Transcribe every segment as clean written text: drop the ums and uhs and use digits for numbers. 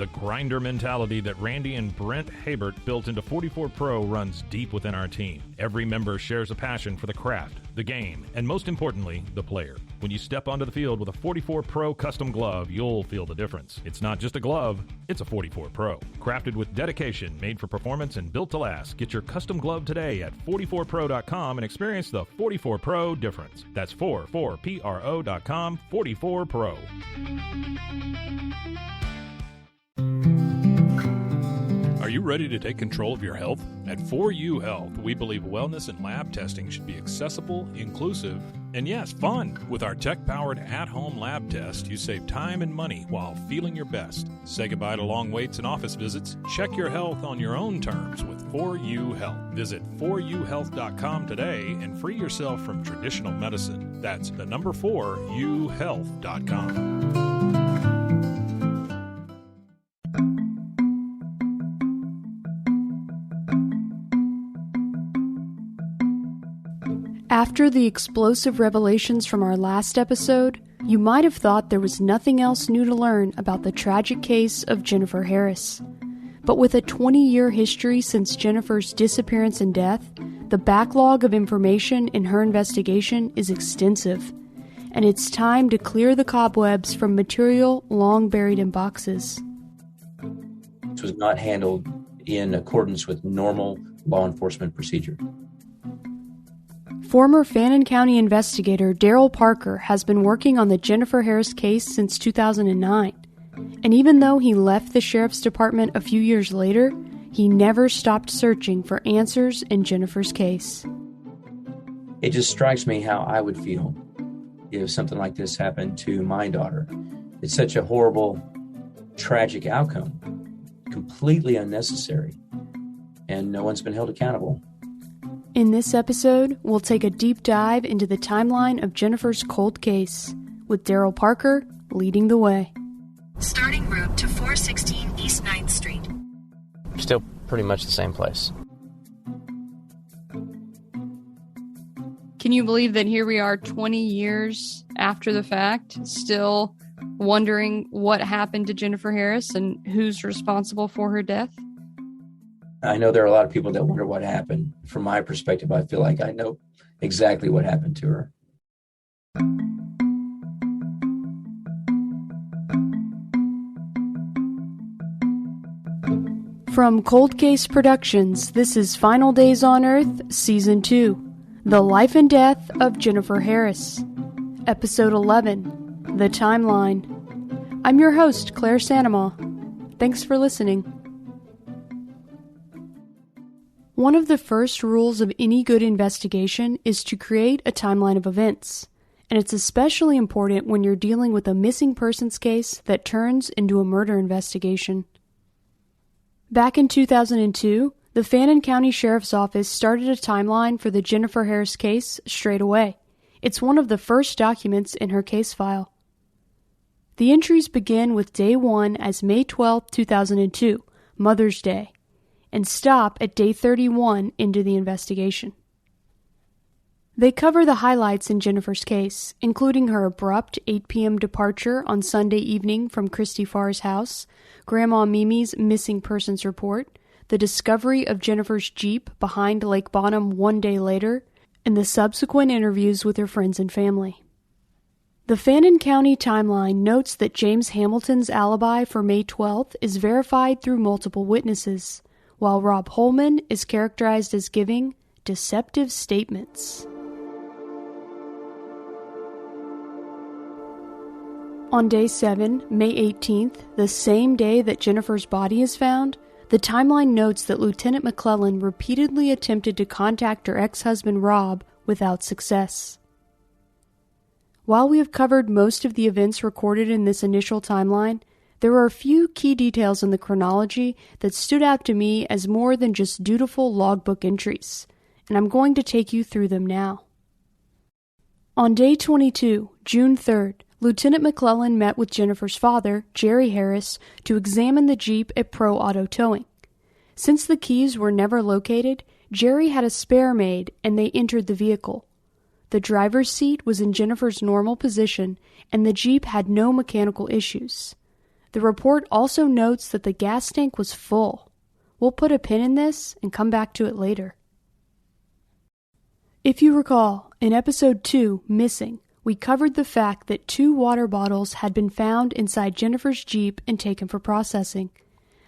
The grinder mentality that Randy and Brent Habert built into 44 Pro runs deep within our team. Every member shares a passion for the craft, the game, and most importantly, the player. When you step onto the field with a 44 Pro custom glove, you'll feel the difference. It's not just a glove, it's a 44 Pro. Crafted with dedication, made for performance, and built to last. Get your custom glove today at 44pro.com and experience the 44 Pro difference. That's 44pro.com, 44 Pro. Are you ready to take control of your health? At 4U Health, we believe wellness and lab testing should be accessible, inclusive, and yes, fun. With our tech-powered at-home lab test, you save time and money while feeling your best. Say goodbye to long waits and office visits. Check your health on your own terms with 4U Health. Visit 4uhealth.com today and free yourself from traditional medicine. That's the number 4uhealth.com. After the explosive revelations from our last episode, you might have thought there was nothing else new to learn about the tragic case of Jennifer Harris. But with a 20-year history since Jennifer's disappearance and death, the backlog of information in her investigation is extensive, and it's time to clear the cobwebs from material long buried in boxes. This was not handled in accordance with normal law enforcement procedure. Former Fannin County investigator Daryl Parker has been working on the Jennifer Harris case since 2009. And even though he left the sheriff's department a few years later, he never stopped searching for answers in Jennifer's case. It just strikes me how I would feel if something like this happened to my daughter. It's such a horrible, tragic outcome, completely unnecessary, and no one's been held accountable. In this episode, we'll take a deep dive into the timeline of Jennifer's cold case, with Daryl Parker leading the way. Starting route to 416 East 9th Street. Still pretty much the same place. Can you believe that here we are 20 years after the fact, still wondering what happened to Jennifer Harris and who's responsible for her death? I know there are a lot of people that wonder what happened. From my perspective, I feel like I know exactly what happened to her. From Cold Case Productions, this is Final Days on Earth, Season 2, The Life and Death of Jennifer Harris, Episode 11, The Timeline. I'm your host, Claire Sanama. Thanks for listening. One of the first rules of any good investigation is to create a timeline of events, and it's especially important when you're dealing with a missing persons case that turns into a murder investigation. Back in 2002, the Fannin County Sheriff's Office started a timeline for the Jennifer Harris case straight away. It's one of the first documents in her case file. The entries begin with Day 1 as May 12, 2002, Mother's Day, and stop at Day 31 into the investigation. They cover the highlights in Jennifer's case, including her abrupt 8 p.m. departure on Sunday evening from Christy Farr's house, Grandma Mimi's missing persons report, the discovery of Jennifer's Jeep behind Lake Bonham one day later, and the subsequent interviews with her friends and family. The Fannin County timeline notes that James Hamilton's alibi for May 12th is verified through multiple witnesses, while Rob Holman is characterized as giving deceptive statements. On Day 7, May 18th, the same day that Jennifer's body is found, the timeline notes that Lieutenant McClellan repeatedly attempted to contact her ex-husband Rob without success. While we have covered most of the events recorded in this initial timeline, there are a few key details in the chronology that stood out to me as more than just dutiful logbook entries, and I'm going to take you through them now. On Day 22, June 3rd, Lieutenant McClellan met with Jennifer's father, Jerry Harris, to examine the Jeep at Pro Auto Towing. Since the keys were never located, Jerry had a spare made and they entered the vehicle. The driver's seat was in Jennifer's normal position and the Jeep had no mechanical issues. The report also notes that the gas tank was full. We'll put a pin in this and come back to it later. If you recall, in episode 2, Missing, we covered the fact that 2 water bottles had been found inside Jennifer's Jeep and taken for processing.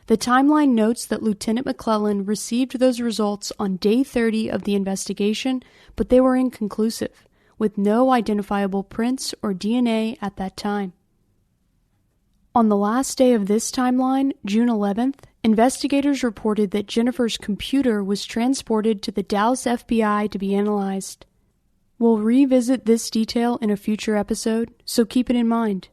The timeline notes that Lieutenant McClellan received those results on day 30 of the investigation, but they were inconclusive, with no identifiable prints or DNA at that time. On the last day of this timeline, June 11th, investigators reported that Jennifer's computer was transported to the Dallas FBI to be analyzed. We'll revisit this detail in a future episode, so keep it in mind.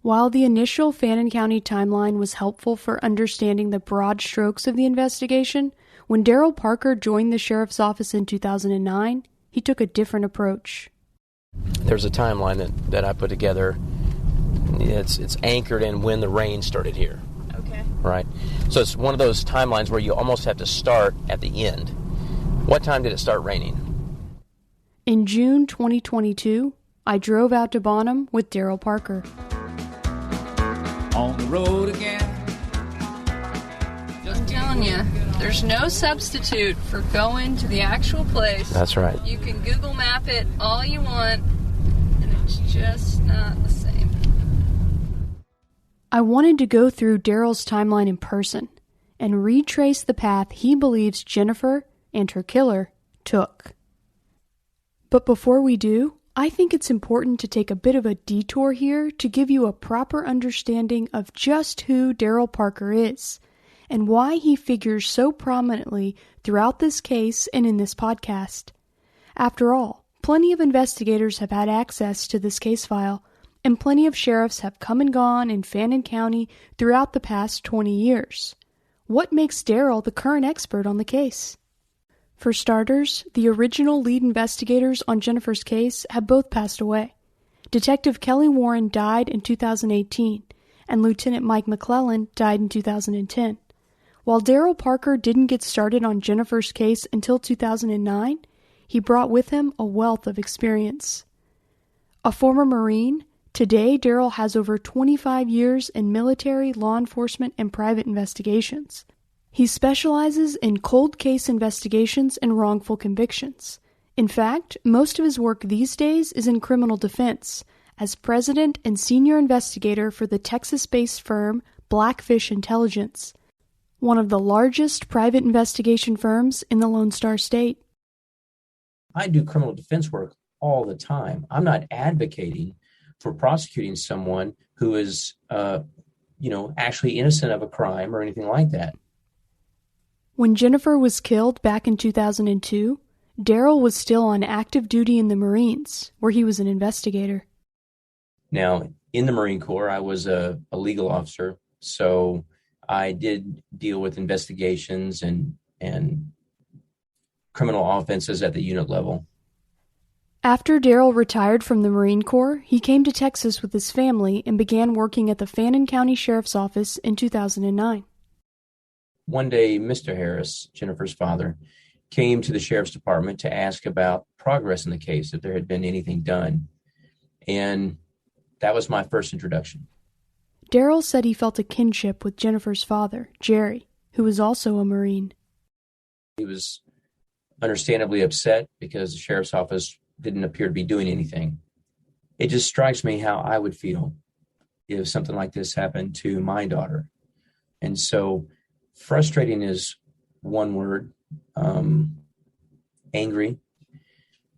While the initial Fannin County timeline was helpful for understanding the broad strokes of the investigation, when Daryl Parker joined the sheriff's office in 2009, he took a different approach. There's a timeline that I put together. It's anchored in when the rain started here. Okay. Right? So it's one of those timelines where you almost have to start at the end. What time did it start raining? In June 2022, I drove out to Bonham with Daryl Parker. On the road again. I'm telling you, there's no substitute for going to the actual place. That's right. You can Google map it all you want, and it's just not the same. I wanted to go through Daryl's timeline in person and retrace the path he believes Jennifer and her killer took. But before we do, I think it's important to take a bit of a detour here to give you a proper understanding of just who Daryl Parker is and why he figures so prominently throughout this case and in this podcast. After all, plenty of investigators have had access to this case file, and plenty of sheriffs have come and gone in Fannin County throughout the past 20 years. What makes Daryl the current expert on the case? For starters, the original lead investigators on Jennifer's case have both passed away. Detective Kelly Warren died in 2018, and Lieutenant Mike McClellan died in 2010. While Daryl Parker didn't get started on Jennifer's case until 2009, he brought with him a wealth of experience. A former Marine, today Daryl has over 25 years in military, law enforcement, and private investigations. He specializes in cold case investigations and wrongful convictions. In fact, most of his work these days is in criminal defense, as president and senior investigator for the Texas-based firm Blackfish Intelligence, one of the largest private investigation firms in the Lone Star State. I do criminal defense work all the time. I'm not advocating for prosecuting someone who is, actually innocent of a crime or anything like that. When Jennifer was killed back in 2002, Daryl was still on active duty in the Marines, where he was an investigator. Now, in the Marine Corps, I was a legal officer, so I did deal with investigations and criminal offenses at the unit level. After Daryl retired from the Marine Corps, he came to Texas with his family and began working at the Fannin County Sheriff's Office in 2009. One day, Mr. Harris, Jennifer's father, came to the sheriff's department to ask about progress in the case, if there had been anything done. And that was my first introduction. Daryl said he felt a kinship with Jennifer's father, Jerry, who was also a Marine. He was understandably upset because the sheriff's office didn't appear to be doing anything. It just strikes me how I would feel if something like this happened to my daughter. And so frustrating is one word.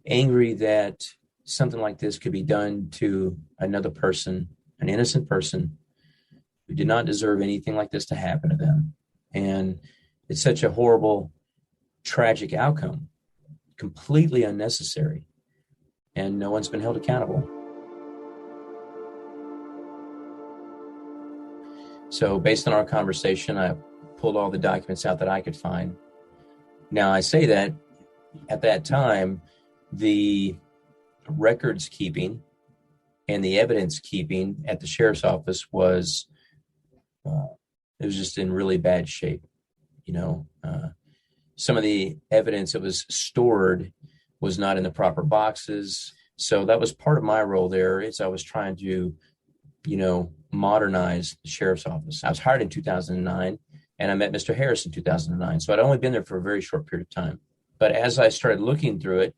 Angry that something like this could be done to another person, an innocent person who did not deserve anything like this to happen to them. And it's such a horrible, tragic outcome, completely unnecessary, and no one's been held accountable. So based on our conversation, I pulled all the documents out that I could find. Now, I say that at that time, the records keeping and the evidence keeping at the sheriff's office was just in really bad shape. Some of the evidence that was stored was not in the proper boxes. So that was part of my role there, is I was trying to, modernize the sheriff's office. I was hired in 2009, and I met Mr. Harris in 2009. So I'd only been there for a very short period of time. But as I started looking through it,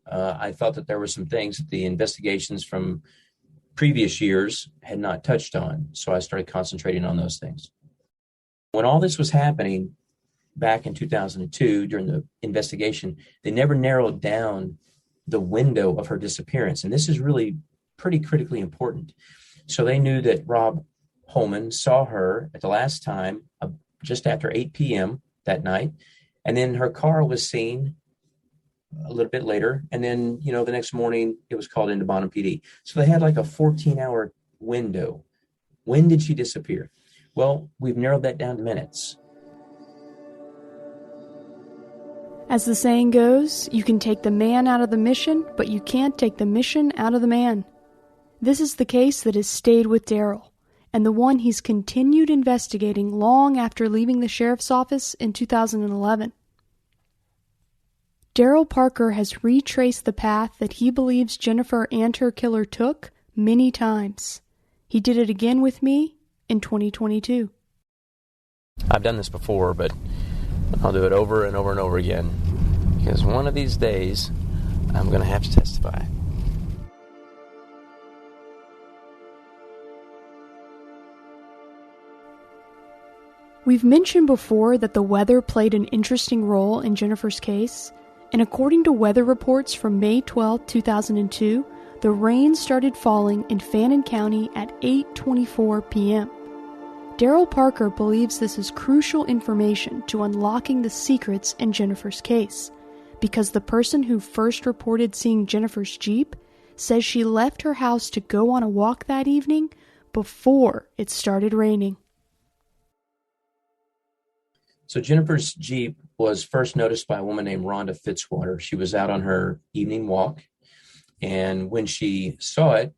I thought that there were some things that the investigations from previous years had not touched on. So I started concentrating on those things. When all this was happening back in 2002 during the investigation, they never narrowed down the window of her disappearance. And this is really pretty critically important. So they knew that Rob Holman saw her at the last time just after 8 p.m. that night. And then her car was seen a little bit later. And then, the next morning it was called into Bonham PD. So they had like a 14-hour window. When did she disappear? Well, we've narrowed that down to minutes. As the saying goes, you can take the man out of the mission, but you can't take the mission out of the man. This is the case that has stayed with Daryl, and the one he's continued investigating long after leaving the sheriff's office in 2011. Daryl Parker has retraced the path that he believes Jennifer and her killer took many times. He did it again with me in 2022. I've done this before, but I'll do it over and over and over again, because one of these days I'm going to have to testify. We've mentioned before that the weather played an interesting role in Jennifer's case, and according to weather reports from May 12, 2002, the rain started falling in Fannin County at 8:24 p.m. Daryl Parker believes this is crucial information to unlocking the secrets in Jennifer's case, because the person who first reported seeing Jennifer's Jeep says she left her house to go on a walk that evening before it started raining. So Jennifer's Jeep was first noticed by a woman named Rhonda Fitzwater. She was out on her evening walk, and when she saw it,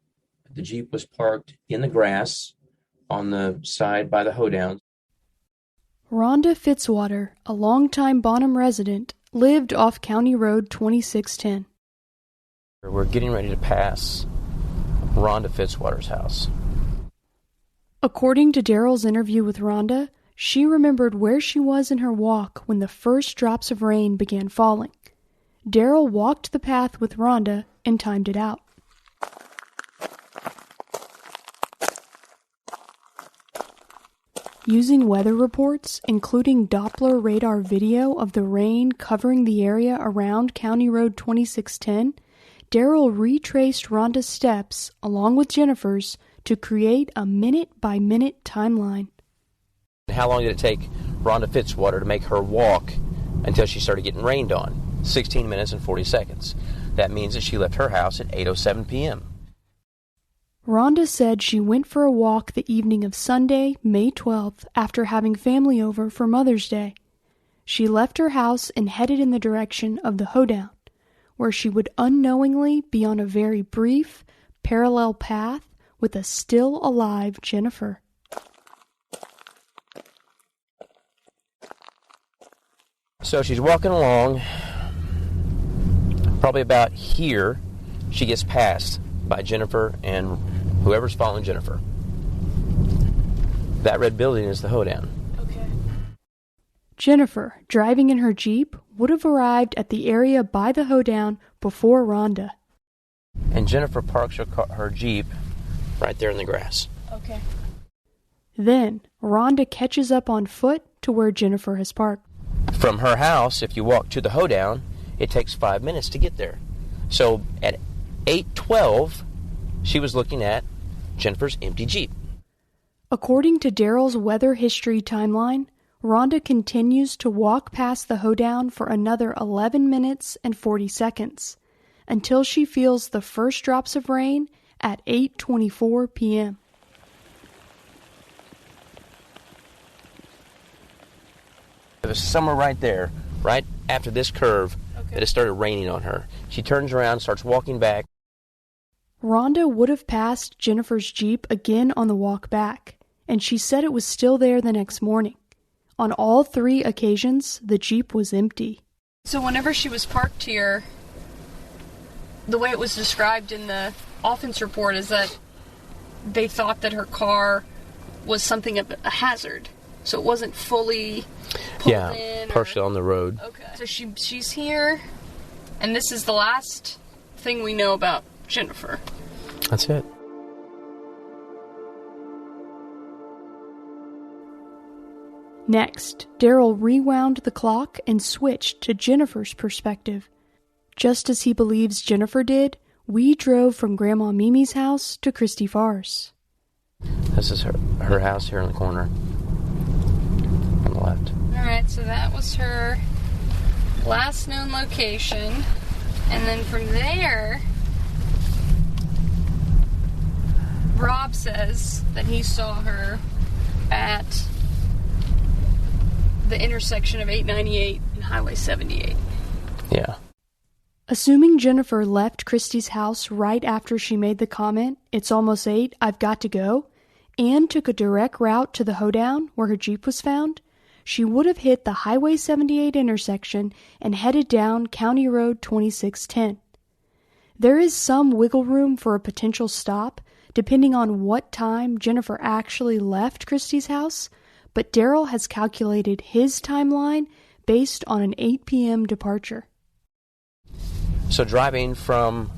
the Jeep was parked in the grass on the side by the hoedown. Rhonda Fitzwater, a longtime Bonham resident, lived off County Road 2610. We're getting ready to pass Rhonda Fitzwater's house. According to Daryl's interview with Rhonda, she remembered where she was in her walk when the first drops of rain began falling. Daryl walked the path with Rhonda and timed it out. Using weather reports, including Doppler radar video of the rain covering the area around County Road 2610, Daryl retraced Rhonda's steps, along with Jennifer's, to create a minute-by-minute timeline. How long did it take Rhonda Fitzwater to make her walk until she started getting rained on? 16 minutes and 40 seconds. That means that she left her house at 8:07 p.m. Rhonda said she went for a walk the evening of Sunday, May 12th, after having family over for Mother's Day. She left her house and headed in the direction of the hoedown, where she would unknowingly be on a very brief, parallel path with a still alive Jennifer. So she's walking along, probably about here, she gets passed by Jennifer and whoever's following Jennifer. That red building is the hoedown. Okay. Jennifer, driving in her Jeep, would have arrived at the area by the hoedown before Rhonda. And Jennifer parks her Jeep right there in the grass. Okay. Then, Rhonda catches up on foot to where Jennifer has parked. From her house, if you walk to the hoedown, it takes 5 minutes to get there. So at 8:12, she was looking at Jennifer's empty Jeep. According to Daryl's weather history timeline, Rhonda continues to walk past the hoedown for another 11 minutes and 40 seconds, until she feels the first drops of rain at 8:24 p.m. It was somewhere right there, right after this curve, that it started raining on her. She turns around, starts walking back. Rhonda would have passed Jennifer's Jeep again on the walk back, and she said it was still there the next morning. On all 3 occasions, the Jeep was empty. So whenever she was parked here, the way it was described in the offense report is that they thought that her car was something of a hazard. So it wasn't fully pulled in. Partially on the road. Okay. So she's here, and this is the last thing we know about Jennifer. That's it. Next, Daryl rewound the clock and switched to Jennifer's perspective. Just as he believes Jennifer did, we drove from Grandma Mimi's house to Christy Farr's. This is her house here in the corner. On the left. Alright, so that was her last known location. And then from there, Rob says that he saw her at the intersection of 898 and Highway 78. Yeah. Assuming Jennifer left Christy's house right after she made the comment, "It's almost 8, I've got to go," and took a direct route to the hoedown where her Jeep was found, she would have hit the Highway 78 intersection and headed down County Road 2610. There is some wiggle room for a potential stop, depending on what time Jennifer actually left Christy's house, but Daryl has calculated his timeline based on an 8 p.m. departure. So driving from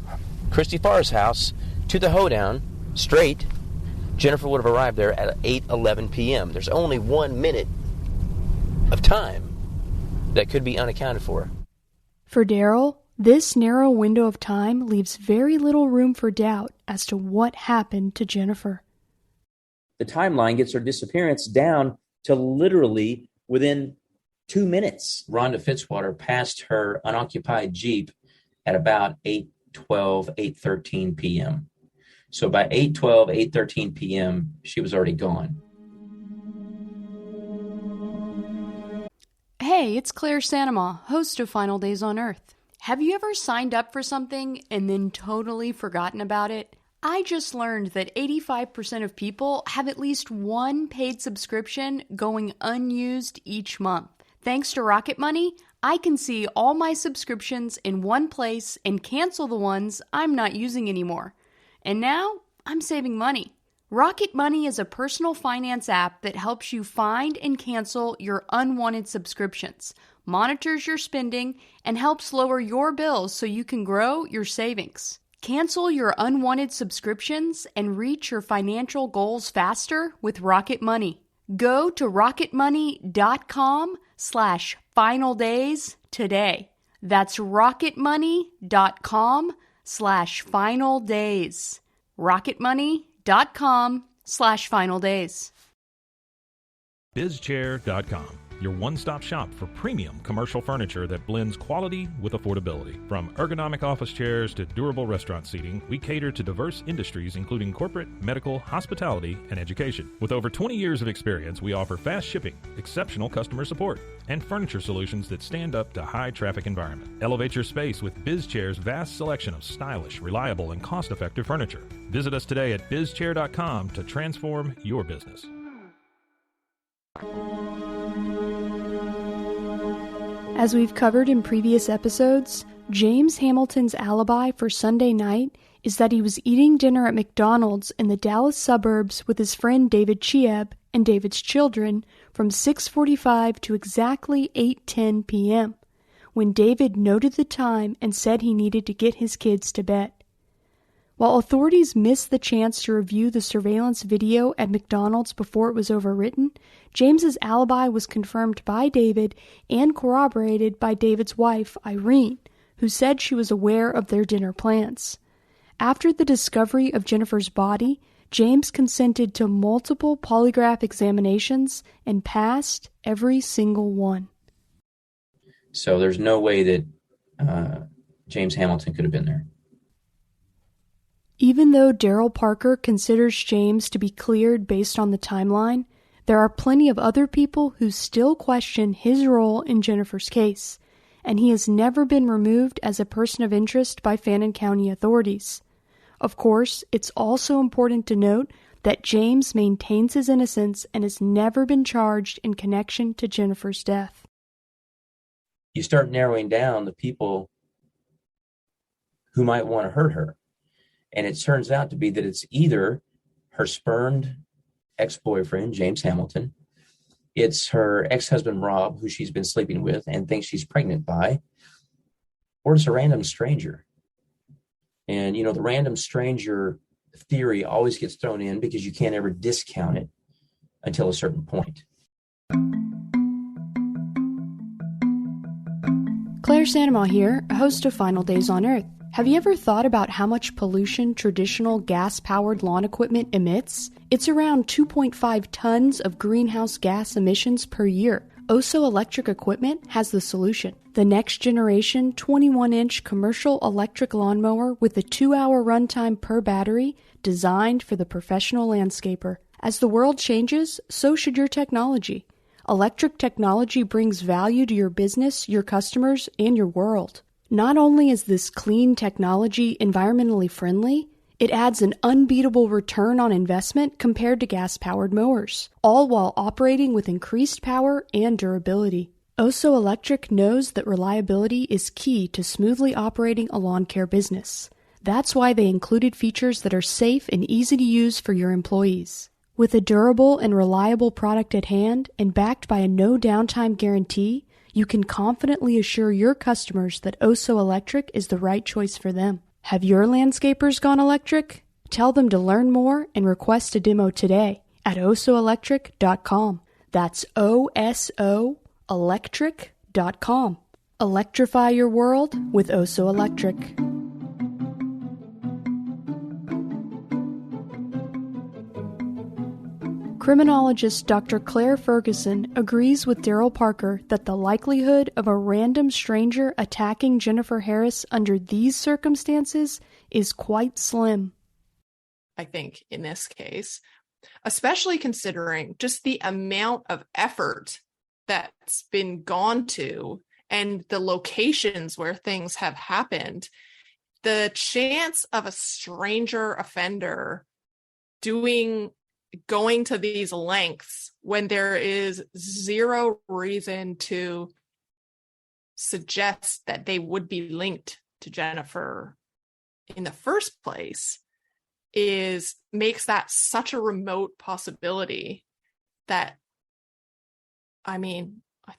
Christy Farr's house to the hoedown, straight, Jennifer would have arrived there at 8:11 p.m. There's only 1 minute of time that could be unaccounted for. For Daryl, this narrow window of time leaves very little room for doubt as to what happened to Jennifer. The timeline gets her disappearance down to literally within 2 minutes. Rhonda Fitzwater passed her unoccupied Jeep at about 8:12, 8:13 p.m. So by 8:12, 8:13 p.m., she was already gone. Hey, it's Claire Sanema, host of Final Days on Earth. Have you ever signed up for something and then totally forgotten about it? I just learned that 85% of people have at least one paid subscription going unused each month. Thanks to Rocket Money, I can see all my subscriptions in one place and cancel the ones I'm not using anymore. And now, I'm saving money. Rocket Money is a personal finance app that helps you find and cancel your unwanted subscriptions, monitors your spending, and helps lower your bills so you can grow your savings. Cancel your unwanted subscriptions and reach your financial goals faster with Rocket Money. Go to rocketmoney.com/finaldays today. That's rocketmoney.com/finaldays. rocketmoney.com/finaldays. BizChair.com, your one-stop shop for premium commercial furniture that blends quality with affordability. From ergonomic office chairs to durable restaurant seating, we cater to diverse industries including corporate, medical, hospitality, and education. With over 20 years of experience, we offer fast shipping, exceptional customer support, and furniture solutions that stand up to high-traffic environment. Elevate your space with BizChair's vast selection of stylish, reliable, and cost-effective furniture. Visit us today at BizChair.com to transform your business. As we've covered in previous episodes, James Hamilton's alibi for Sunday night is that he was eating dinner at McDonald's in the Dallas suburbs with his friend David Chieb and David's children from 6:45 to exactly 8:10 p.m., when David noted the time and said he needed to get his kids to bed. While authorities missed the chance to review the surveillance video at McDonald's before it was overwritten, James's alibi was confirmed by David and corroborated by David's wife, Irene, who said she was aware of their dinner plans. After the discovery of Jennifer's body, James consented to multiple polygraph examinations and passed every single one. So there's no way that James Hamilton could have been there. Even though Daryl Parker considers James to be cleared based on the timeline, there are plenty of other people who still question his role in Jennifer's case, and he has never been removed as a person of interest by Fannin County authorities. Of course, it's also important to note that James maintains his innocence and has never been charged in connection to Jennifer's death. You start narrowing down the people who might want to hurt her. And it turns out to be that it's either her spurned ex-boyfriend, James Hamilton. It's her ex-husband, Rob, who she's been sleeping with and thinks she's pregnant by, or it's a random stranger. And, the random stranger theory always gets thrown in because you can't ever discount it until a certain point. Claire Sanema here, host of Final Days on Earth. Have you ever thought about how much pollution traditional gas-powered lawn equipment emits? It's around 2.5 tons of greenhouse gas emissions per year. Oso Electric Equipment has the solution. The next generation 21-inch commercial electric lawnmower with a 2-hour runtime per battery, designed for the professional landscaper. As the world changes, so should your technology. Electric technology brings value to your business, your customers, and your world. Not only is this clean technology environmentally friendly, it adds an unbeatable return on investment compared to gas-powered mowers, all while operating with increased power and durability. Oso Electric knows that reliability is key to smoothly operating a lawn care business. That's why they included features that are safe and easy to use for your employees. With a durable and reliable product at hand and backed by a no downtime guarantee, you can confidently assure your customers that Oso Electric is the right choice for them. Have your landscapers gone electric? Tell them to learn more and request a demo today at osoelectric.com. That's OSO electric.com. Electrify your world with Oso Electric. Criminologist Dr. Claire Ferguson agrees with Daryl Parker that the likelihood of a random stranger attacking Jennifer Harris under these circumstances is quite slim. I think in this case, especially considering just the amount of effort that's been gone to and the locations where things have happened, the chance of a stranger offender going to these lengths when there is zero reason to suggest that they would be linked to Jennifer in the first place makes that such a remote possibility that, I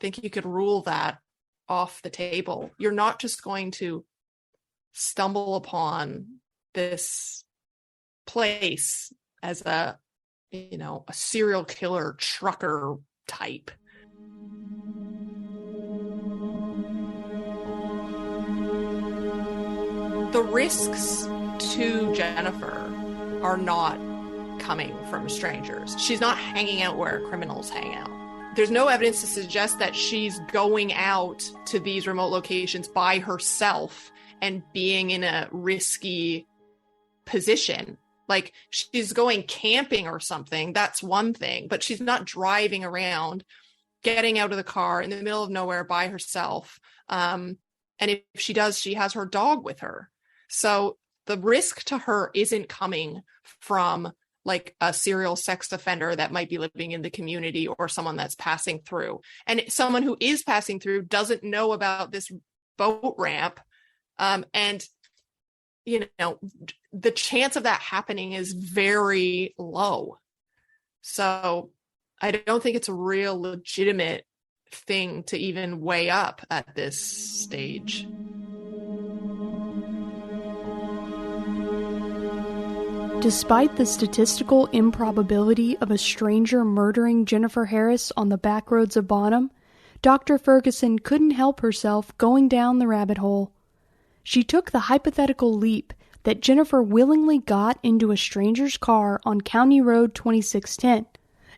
think you could rule that off the table. You're not just going to stumble upon this place as a serial killer trucker type. The risks to Jennifer are not coming from strangers. She's not hanging out where criminals hang out. There's no evidence to suggest that she's going out to these remote locations by herself and being in a risky position. Like, she's going camping or something, that's one thing, but she's not driving around, getting out of the car in the middle of nowhere by herself. And if she does, she has her dog with her. So the risk to her isn't coming from like a serial sex offender that might be living in the community or someone that's passing through. And someone who is passing through doesn't know about this boat ramp. And the chance of that happening is very low. So I don't think it's a real legitimate thing to even weigh up at this stage. Despite the statistical improbability of a stranger murdering Jennifer Harris on the back roads of Bonham, Dr. Ferguson couldn't help herself going down the rabbit hole. She took the hypothetical leap that Jennifer willingly got into a stranger's car on County Road 2610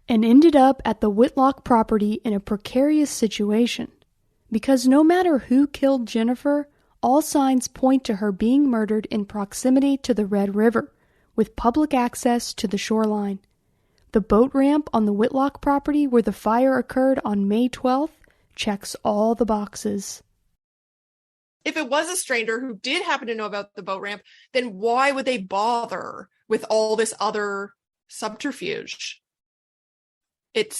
and ended up at the Whitlock property in a precarious situation. Because no matter who killed Jennifer, all signs point to her being murdered in proximity to the Red River, with public access to the shoreline. The boat ramp on the Whitlock property where the fire occurred on May 12th checks all the boxes. If it was a stranger who did happen to know about the boat ramp, then why would they bother with all this other subterfuge? It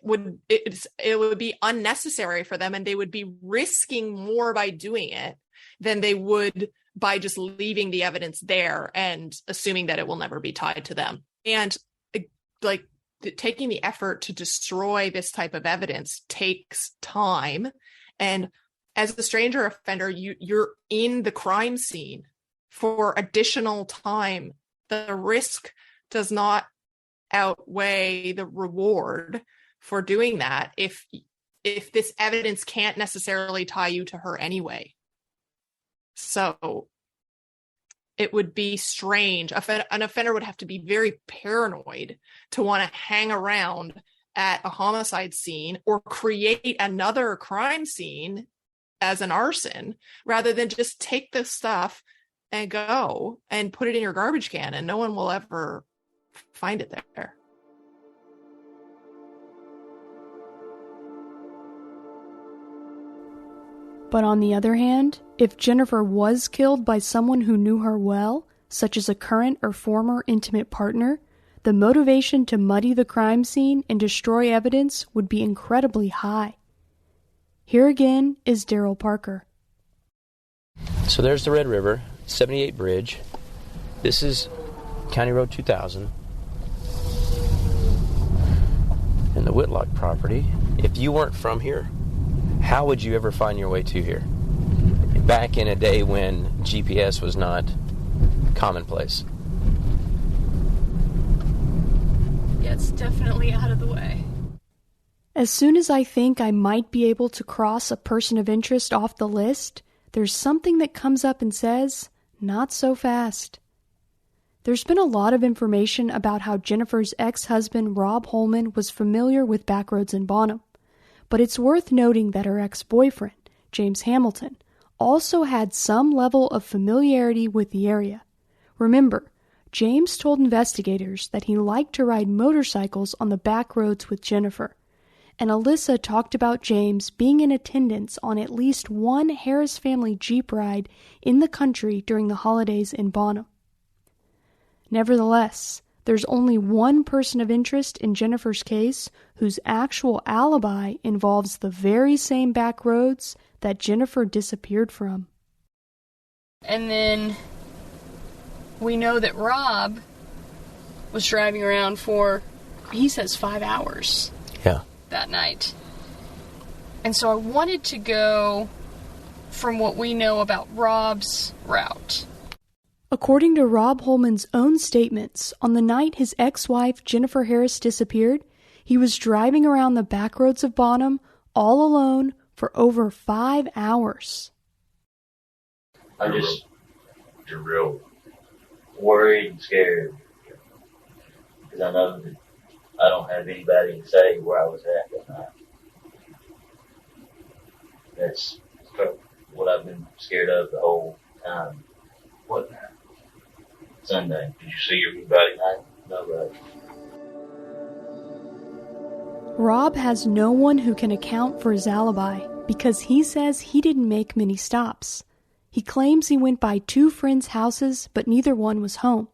would be unnecessary for them, and they would be risking more by doing it than they would by just leaving the evidence there and assuming that it will never be tied to them. And like taking the effort to destroy this type of evidence takes time. And as the stranger offender, you're in the crime scene for additional time. The risk does not outweigh the reward for doing that if this evidence can't necessarily tie you to her anyway. So it would be strange. An offender would have to be very paranoid to want to hang around at a homicide scene or create another crime scene as an arson, rather than just take this stuff and go and put it in your garbage can and no one will ever find it there. But on the other hand, if Jennifer was killed by someone who knew her well, such as a current or former intimate partner, the motivation to muddy the crime scene and destroy evidence would be incredibly high. Here again is Daryl Parker. So there's the Red River, 78 Bridge. This is County Road 2000. And the Whitlock property. If you weren't from here, how would you ever find your way to here? Back in a day when GPS was not commonplace. Yeah, it's definitely out of the way. As soon as I think I might be able to cross a person of interest off the list, there's something that comes up and says, not so fast. There's been a lot of information about how Jennifer's ex-husband Rob Holman was familiar with backroads in Bonham. But it's worth noting that her ex-boyfriend, James Hamilton, also had some level of familiarity with the area. Remember, James told investigators that he liked to ride motorcycles on the back roads with Jennifer, and Alyssa talked about James being in attendance on at least one Harris family Jeep ride in the country during the holidays in Bonham. Nevertheless, there's only one person of interest in Jennifer's case whose actual alibi involves the very same back roads that Jennifer disappeared from. And then we know that Rob was driving around for, he says, 5 hours. Yeah. That night. And so I wanted to go from what we know about Rob's route. According to Rob Holman's own statements, on the night his ex-wife Jennifer Harris disappeared, he was driving around the back roads of Bonham all alone for over 5 hours. I'm just real worried and scared because I know that I don't have anybody to say where I was at that night. That's what I've been scared of the whole time. What Sunday? Did you see everybody night? Nobody. Rob has no one who can account for his alibi because he says he didn't make many stops. He claims he went by 2 friends' houses, but neither one was home.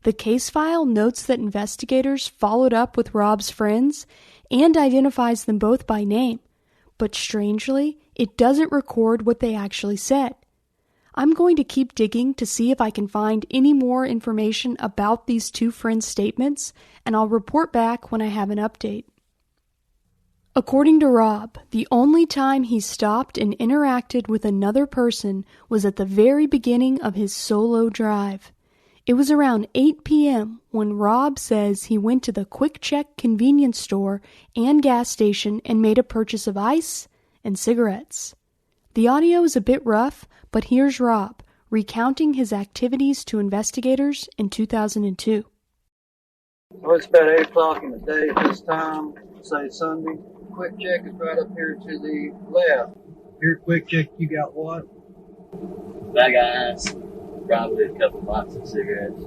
The case file notes that investigators followed up with Rob's friends and identifies them both by name, but strangely, it doesn't record what they actually said. I'm going to keep digging to see if I can find any more information about these 2 friends' statements, and I'll report back when I have an update. According to Rob, the only time he stopped and interacted with another person was at the very beginning of his solo drive. It was around 8 p.m. when Rob says he went to the Quick Check convenience store and gas station and made a purchase of ice and cigarettes. The audio is a bit rough, but here's Rob recounting his activities to investigators in 2002. Well, it's about 8 o'clock in the day at this time, say Sunday. Quick Check is right up here to the left. Here, Quick Check, you got what? Bag of ice, probably a couple boxes of cigarettes.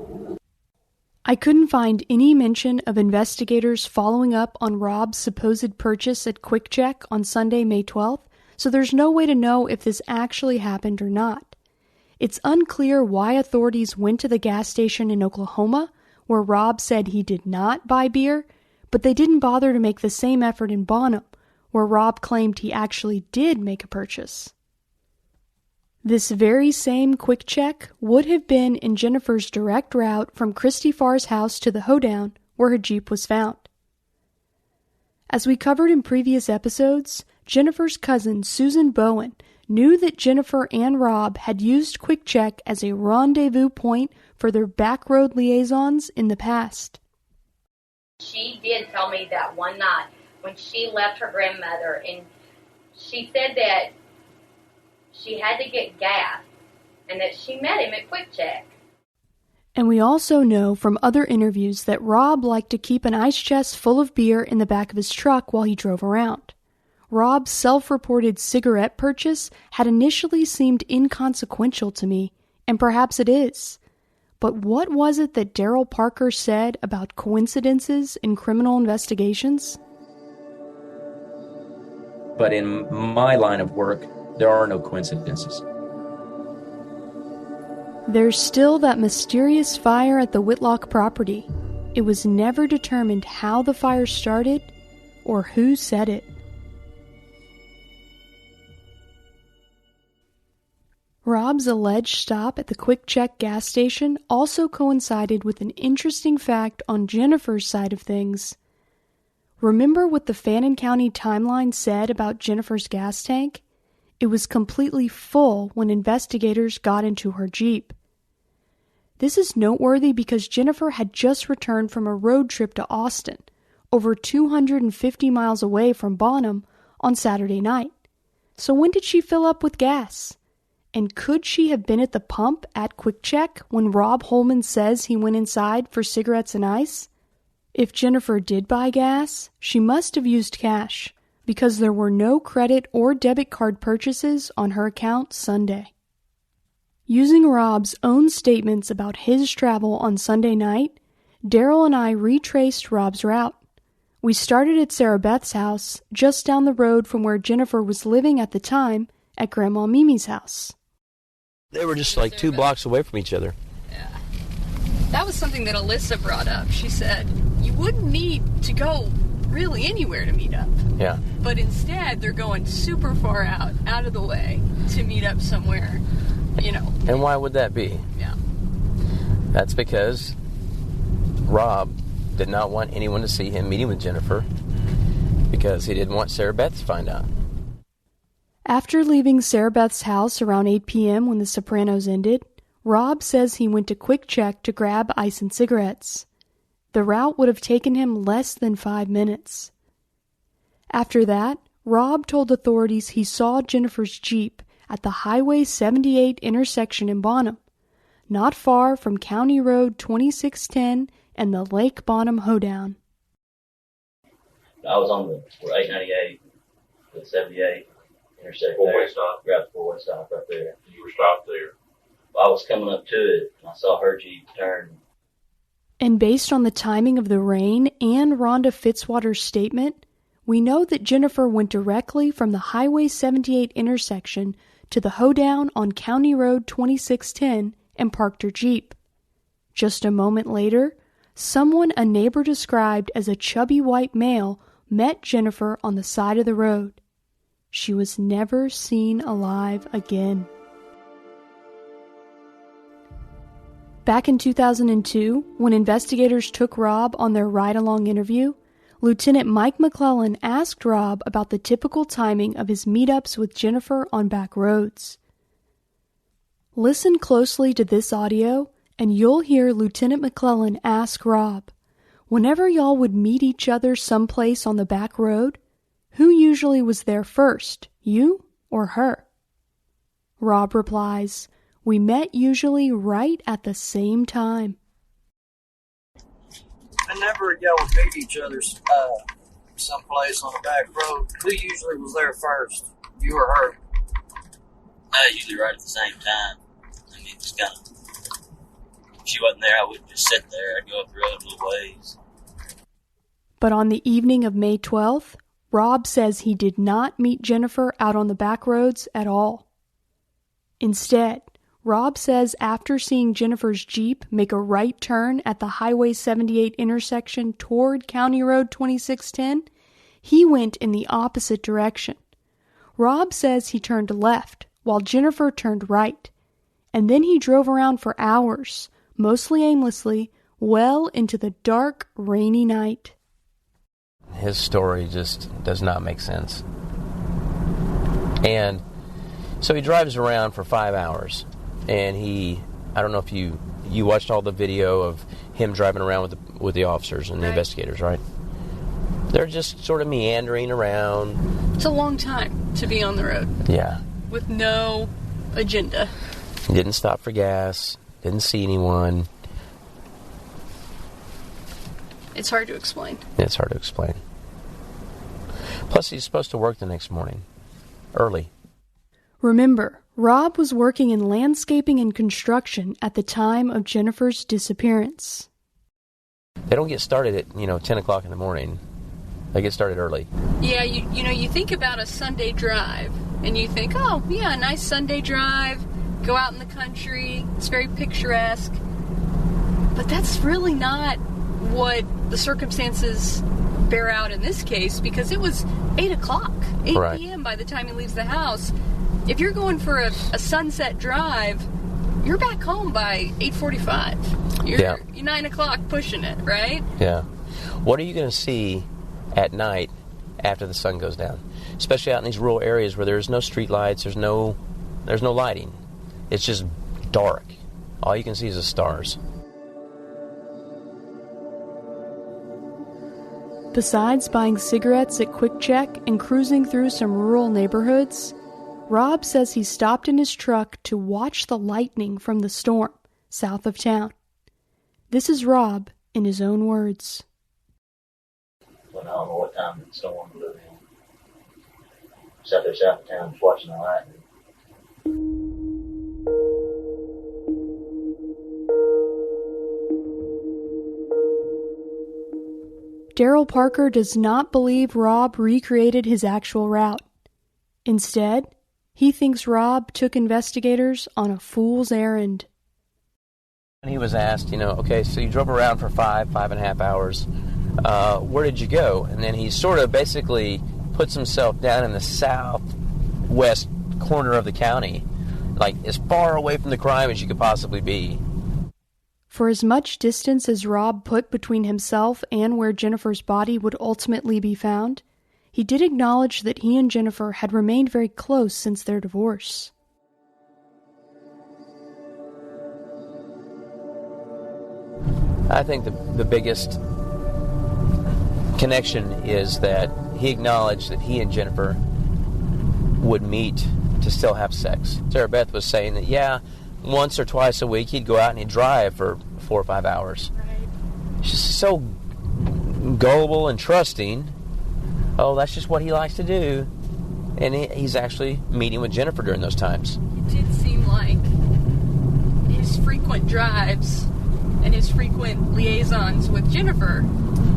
I couldn't find any mention of investigators following up on Rob's supposed purchase at Quick Check on Sunday, May 12th, so there's no way to know if this actually happened or not. It's unclear why authorities went to the gas station in Oklahoma, where Rob said he did not buy beer, but they didn't bother to make the same effort in Bonham, where Rob claimed he actually did make a purchase. This very same quick check would have been in Jennifer's direct route from Christy Farr's house to the hoedown where her Jeep was found. As we covered in previous episodes, Jennifer's cousin Susan Bowen knew that Jennifer and Rob had used Quick Check as a rendezvous point for their backroad liaisons in the past. She did tell me that one night when she left her grandmother, and she said that she had to get gas and that she met him at Quick Check. And we also know from other interviews that Rob liked to keep an ice chest full of beer in the back of his truck while he drove around. Rob's self-reported cigarette purchase had initially seemed inconsequential to me, and perhaps it is. But what was it that Daryl Parker said about coincidences in criminal investigations? But in my line of work, there are no coincidences. There's still that mysterious fire at the Whitlock property. It was never determined how the fire started or who set it. Rob's alleged stop at the Quick Check gas station also coincided with an interesting fact on Jennifer's side of things. Remember what the Fannin County timeline said about Jennifer's gas tank? It was completely full when investigators got into her Jeep. This is noteworthy because Jennifer had just returned from a road trip to Austin, over 250 miles away from Bonham, on Saturday night. So when did she fill up with gas? And could she have been at the pump at Quick Check when Rob Holman says he went inside for cigarettes and ice? If Jennifer did buy gas, she must have used cash, because there were no credit or debit card purchases on her account Sunday. Using Rob's own statements about his travel on Sunday night, Daryl and I retraced Rob's route. We started at Sarah Beth's house, just down the road from where Jennifer was living at the time, at Grandma Mimi's house. They were just like 2 blocks away from each other. Yeah. That was something that Alyssa brought up. She said, you wouldn't need to go really anywhere to meet up. Yeah. But instead, they're going super far out of the way to meet up somewhere, you know. And why would that be? Yeah. That's because Rob did not want anyone to see him meeting with Jennifer because he didn't want Sarah Beth to find out. After leaving Sarah Beth's house around 8 p.m. when The Sopranos ended, Rob says he went to Quick Check to grab ice and cigarettes. The route would have taken him less than 5 minutes. After that, Rob told authorities he saw Jennifer's Jeep at the Highway 78 intersection in Bonham, not far from County Road 2610 and the Lake Bonham hoedown. I was on the 898, the 78 intersection. Four-way stop? Yeah, the four-way stop right there. You were stopped there? I was coming up to it, and I saw her Jeep turn. And based on the timing of the rain and Rhonda Fitzwater's statement, we know that Jennifer went directly from the Highway 78 intersection to the hoedown on County Road 2610 and parked her Jeep. Just a moment later, someone a neighbor described as a chubby white male met Jennifer on the side of the road. She was never seen alive again. Back in 2002, when investigators took Rob on their ride-along interview, Lieutenant Mike McClellan asked Rob about the typical timing of his meetups with Jennifer on back roads. Listen closely to this audio, and you'll hear Lieutenant McClellan ask Rob, whenever y'all would meet each other someplace on the back road, who usually was there first, you or her? Rob replies, we met usually right at the same time. Whenever y'all would meet each other someplace on the back road, who usually was there first, you or her? Usually right at the same time. I mean, just kind of, if she wasn't there, I wouldn't just sit there. I'd go up the road a little ways. But on the evening of May 12th, Rob says he did not meet Jennifer out on the back roads at all. Instead, Rob says after seeing Jennifer's Jeep make a right turn at the Highway 78 intersection toward County Road 2610, he went in the opposite direction. Rob says he turned left while Jennifer turned right. And then he drove around for hours, mostly aimlessly, well into the dark, rainy night. His story just does not make sense. And so he drives around for 5 hours, and I don't know if you watched all the video of him driving around with the officers and the investigators, right? They're just sort of meandering around. It's a long time to be on the road. Yeah. With no agenda. Didn't stop for gas, didn't see anyone. It's hard to explain. It's hard to explain. Plus, he's supposed to work the next morning, early. Remember, Rob was working in landscaping and construction at the time of Jennifer's disappearance. They don't get started at, 10 o'clock in the morning. They get started early. Yeah, you think about a Sunday drive, and you think, oh, yeah, a nice Sunday drive, go out in the country, it's very picturesque. But that's really not what the circumstances bear out in this case, because it was 8 o'clock, 8 right. p.m. by the time he leaves the house. If you're going for a sunset drive, you're back home by 8:45. You're 9 o'clock pushing it, right? Yeah. What are you going to see at night after the sun goes down? Especially out in these rural areas where there's no street lights, there's no lighting. It's just dark. All you can see is the stars. Besides buying cigarettes at Quick Check and cruising through some rural neighborhoods, Rob says he stopped in his truck to watch the lightning from the storm south of town. This is Rob in his own words. Well, I don't know what time the storm blew in. Sat there south of town just watching the lightning. Daryl Parker does not believe Rob recreated his actual route. Instead, he thinks Rob took investigators on a fool's errand. And he was asked, okay, so you drove around for 5.5 hours. Where did you go? And then he sort of basically puts himself down in the southwest corner of the county, like as far away from the crime as you could possibly be. For as much distance as Rob put between himself and where Jennifer's body would ultimately be found, he did acknowledge that he and Jennifer had remained very close since their divorce. I think the biggest connection is that he acknowledged that he and Jennifer would meet to still have sex. Sarah Beth was saying that, once or twice a week he'd go out and he'd drive for 4 or 5 hours. Right. She's so gullible and trusting. Oh, that's just what he likes to do. And he's actually meeting with Jennifer during those times. It did seem like his frequent drives and his frequent liaisons with Jennifer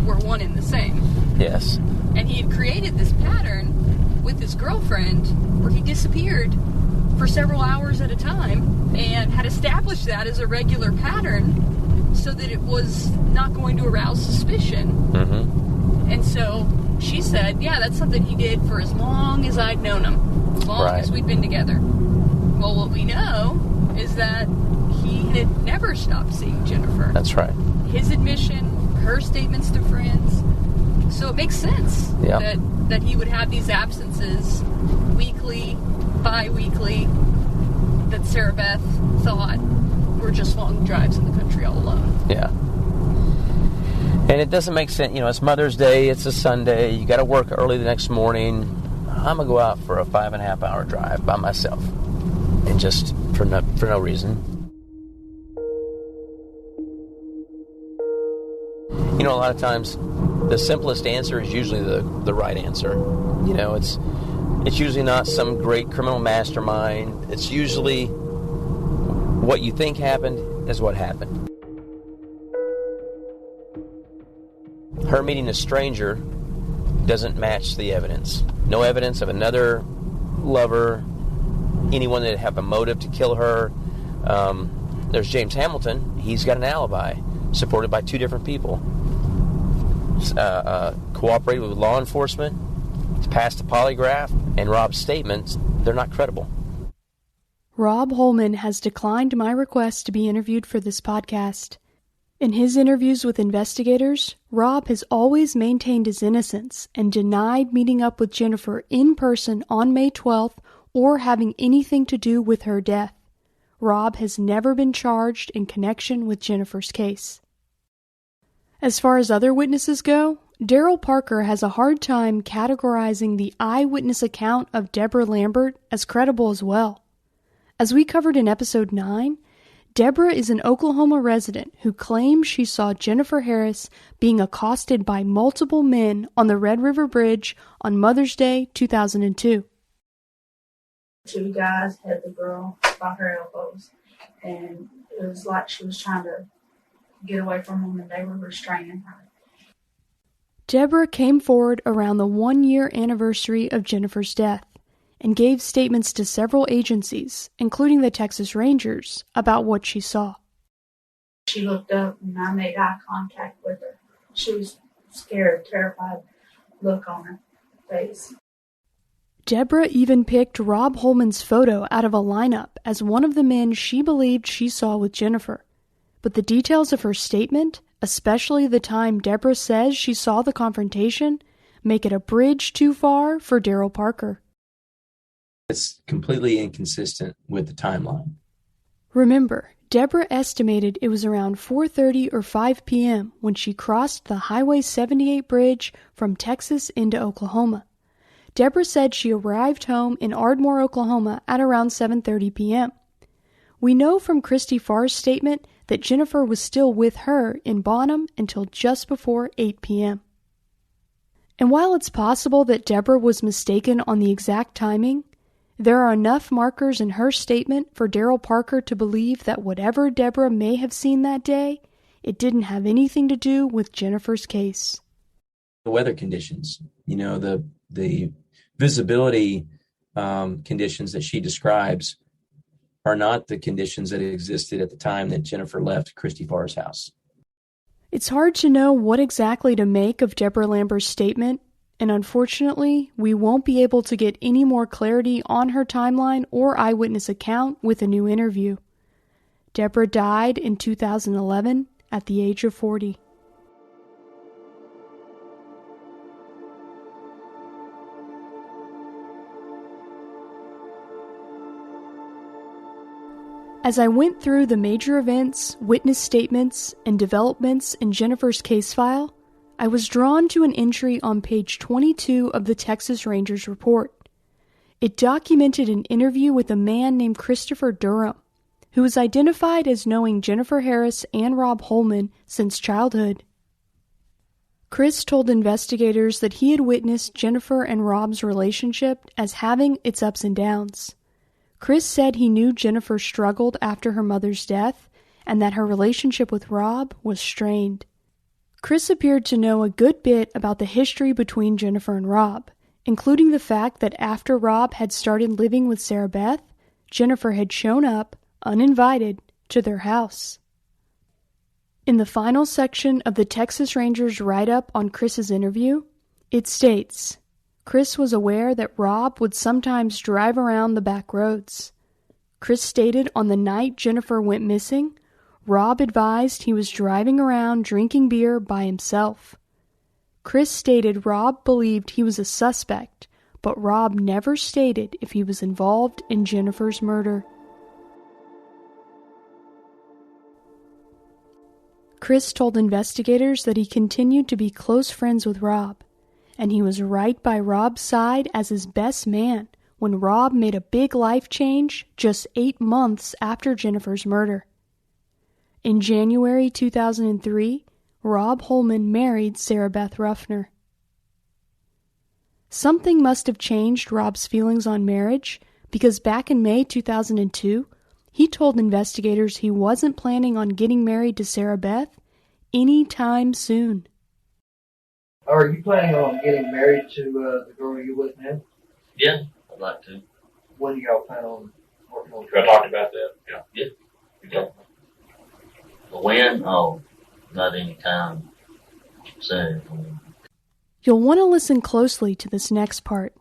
were one and the same. Yes. And he had created this pattern with his girlfriend where he disappeared for several hours at a time and had established that as a regular pattern so that it was not going to arouse suspicion. Mm-hmm. And so she said, that's something he did for as long as I'd known him, as long as we'd been together. Well, what we know is that he had never stopped seeing Jennifer. That's right. His admission, her statements to friends. So it makes sense that he would have these absences weekly, bi-weekly, that Sarah Beth thought were just long drives in the country all alone. Yeah. And it doesn't make sense. It's Mother's Day, it's a Sunday, you got to work early the next morning. I'm going to go out for a 5.5 hour drive by myself. And just for no reason. A lot of times the simplest answer is usually the right answer. It's usually not some great criminal mastermind. It's usually what you think happened is what happened. Her meeting a stranger doesn't match the evidence. No evidence of another lover, anyone that have a motive to kill her. There's James Hamilton. He's got an alibi, supported by 2 different people. Cooperated with law enforcement. It's passed a polygraph. And Rob's statements, they're not credible. Rob Holman has declined my request to be interviewed for this podcast. In his interviews with investigators, Rob has always maintained his innocence and denied meeting up with Jennifer in person on May 12th or having anything to do with her death. Rob has never been charged in connection with Jennifer's case. As far as other witnesses go, Daryl Parker has a hard time categorizing the eyewitness account of Deborah Lambert as credible as well. As we covered in episode 9, Deborah is an Oklahoma resident who claims she saw Jennifer Harris being accosted by multiple men on the Red River Bridge on Mother's Day 2002. Two guys had the girl by her elbows, and it was like she was trying to get away from them, and they were restraining her. Deborah came forward around the 1-year anniversary of Jennifer's death and gave statements to several agencies, including the Texas Rangers, about what she saw. She looked up, and I made eye contact with her. She was scared, terrified look on her face. Deborah even picked Rob Holman's photo out of a lineup as one of the men she believed she saw with Jennifer. But the details of her statement, especially the time Deborah says she saw the confrontation, make it a bridge too far for Daryl Parker. It's completely inconsistent with the timeline. Remember, Deborah estimated it was around 4:30 or 5 p.m. when she crossed the Highway 78 bridge from Texas into Oklahoma. Deborah said she arrived home in Ardmore, Oklahoma at around 7:30 p.m. We know from Christy Farr's statement that Jennifer was still with her in Bonham until just before 8 p.m. And while it's possible that Deborah was mistaken on the exact timing, there are enough markers in her statement for Daryl Parker to believe that whatever Deborah may have seen that day, it didn't have anything to do with Jennifer's case. The weather conditions, the visibility conditions that she describes are not the conditions that existed at the time that Jennifer left Christy Farr's house. It's hard to know what exactly to make of Deborah Lambert's statement, and unfortunately, we won't be able to get any more clarity on her timeline or eyewitness account with a new interview. Deborah died in 2011 at the age of 40. As I went through the major events, witness statements, and developments in Jennifer's case file, I was drawn to an entry on page 22 of the Texas Rangers report. It documented an interview with a man named Christopher Durham, who was identified as knowing Jennifer Harris and Rob Holman since childhood. Chris told investigators that he had witnessed Jennifer and Rob's relationship as having its ups and downs. Chris said he knew Jennifer struggled after her mother's death and that her relationship with Rob was strained. Chris appeared to know a good bit about the history between Jennifer and Rob, including the fact that after Rob had started living with Sarah Beth, Jennifer had shown up, uninvited, to their house. In the final section of the Texas Rangers write-up on Chris's interview, it states, Chris was aware that Rob would sometimes drive around the back roads. Chris stated on the night Jennifer went missing, Rob advised he was driving around drinking beer by himself. Chris stated Rob believed he was a suspect, but Rob never stated if he was involved in Jennifer's murder. Chris told investigators that he continued to be close friends with Rob, and he was right by Rob's side as his best man when Rob made a big life change just 8 months after Jennifer's murder. In January 2003, Rob Holman married Sarah Beth Ruffner. Something must have changed Rob's feelings on marriage, because back in May 2002, he told investigators he wasn't planning on getting married to Sarah Beth anytime soon. Are you planning on getting married to the girl you're with now? Yeah, I'd like to. When do y'all plan on working on I talked about that, yeah. Yeah, we got but when? Oh, not any time soon. You'll want to listen closely to this next part.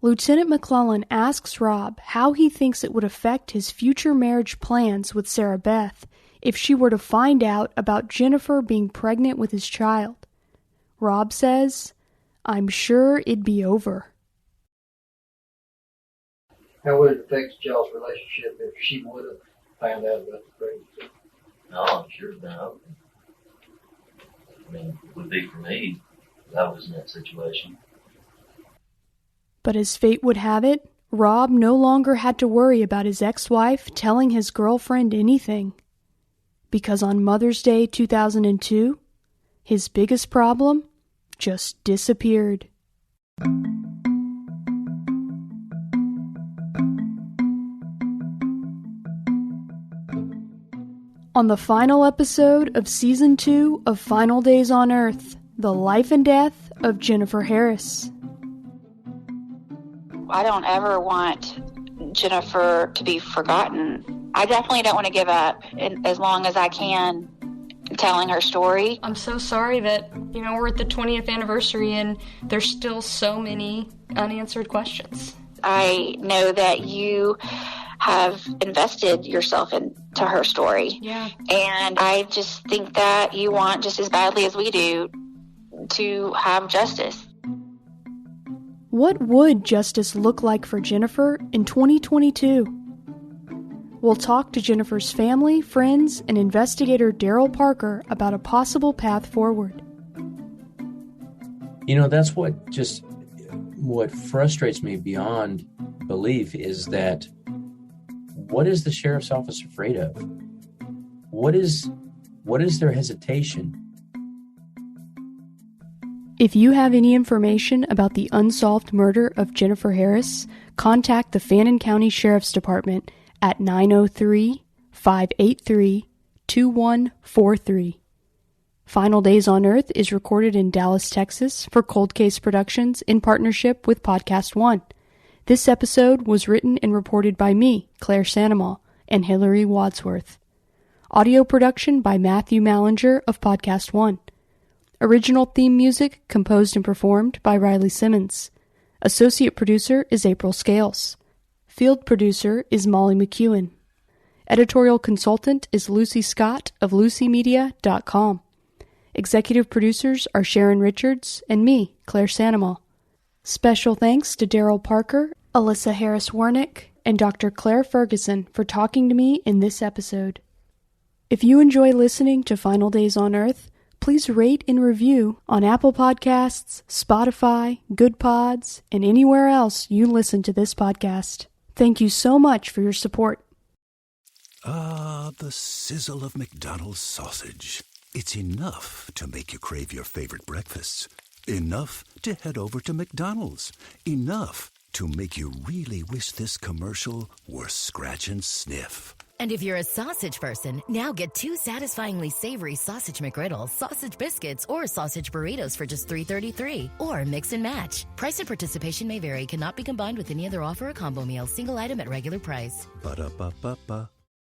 Lieutenant McClellan asks Rob how he thinks it would affect his future marriage plans with Sarah Beth if she were to find out about Jennifer being pregnant with his child. Rob says, "I'm sure it'd be over." How would it affect y'all's relationship if she would have found out about the pregnancy? No, I'm sure it's been open. I mean, it would be for me if I was in that situation. But as fate would have it, Rob no longer had to worry about his ex-wife telling his girlfriend anything. Because on Mother's Day 2002, his biggest problem just disappeared. On the final episode of Season 2 of Final Days on Earth, the life and death of Jennifer Harris. I don't ever want Jennifer to be forgotten. I definitely don't want to give up as long as I can telling her story. I'm so sorry that, we're at the 20th anniversary and there's still so many unanswered questions. I know that you have invested yourself into her story. Yeah. And I just think that you want just as badly as we do to have justice. What would justice look like for Jennifer in 2022? We'll talk to Jennifer's family, friends, and investigator Daryl Parker about a possible path forward. That's what frustrates me beyond belief is that what is the sheriff's office afraid of? What is their hesitation? If you have any information about the unsolved murder of Jennifer Harris, contact the Fannin County Sheriff's Department at 903-583-2143. Final Days on Earth is recorded in Dallas, Texas for Cold Case Productions in partnership with Podcast One. This episode was written and reported by me, Claire Sandomal, and Hillary Wadsworth. Audio production by Matthew Mallinger of Podcast One. Original theme music composed and performed by Riley Simmons. Associate producer is April Scales. Field producer is Molly McEwen. Editorial consultant is Lucy Scott of LucyMedia.com. Executive producers are Sharon Richards and me, Claire Sandomal. Special thanks to Daryl Parker, Alyssa Harris-Warnick, and Dr. Claire Ferguson for talking to me in this episode. If you enjoy listening to Final Days on Earth, please rate and review on Apple Podcasts, Spotify, Good Pods, and anywhere else you listen to this podcast. Thank you so much for your support. Ah, the sizzle of McDonald's sausage. It's enough to make you crave your favorite breakfasts. Enough to head over to McDonald's. Enough to make you really wish this commercial were scratch and sniff. And if you're a sausage person, now get 2 satisfyingly savory sausage McGriddles, sausage biscuits, or sausage burritos for just $3.33. Or mix and match. Price and participation may vary. Cannot be combined with any other offer or combo meal. Single item at regular price. Ba-da-ba-ba-ba.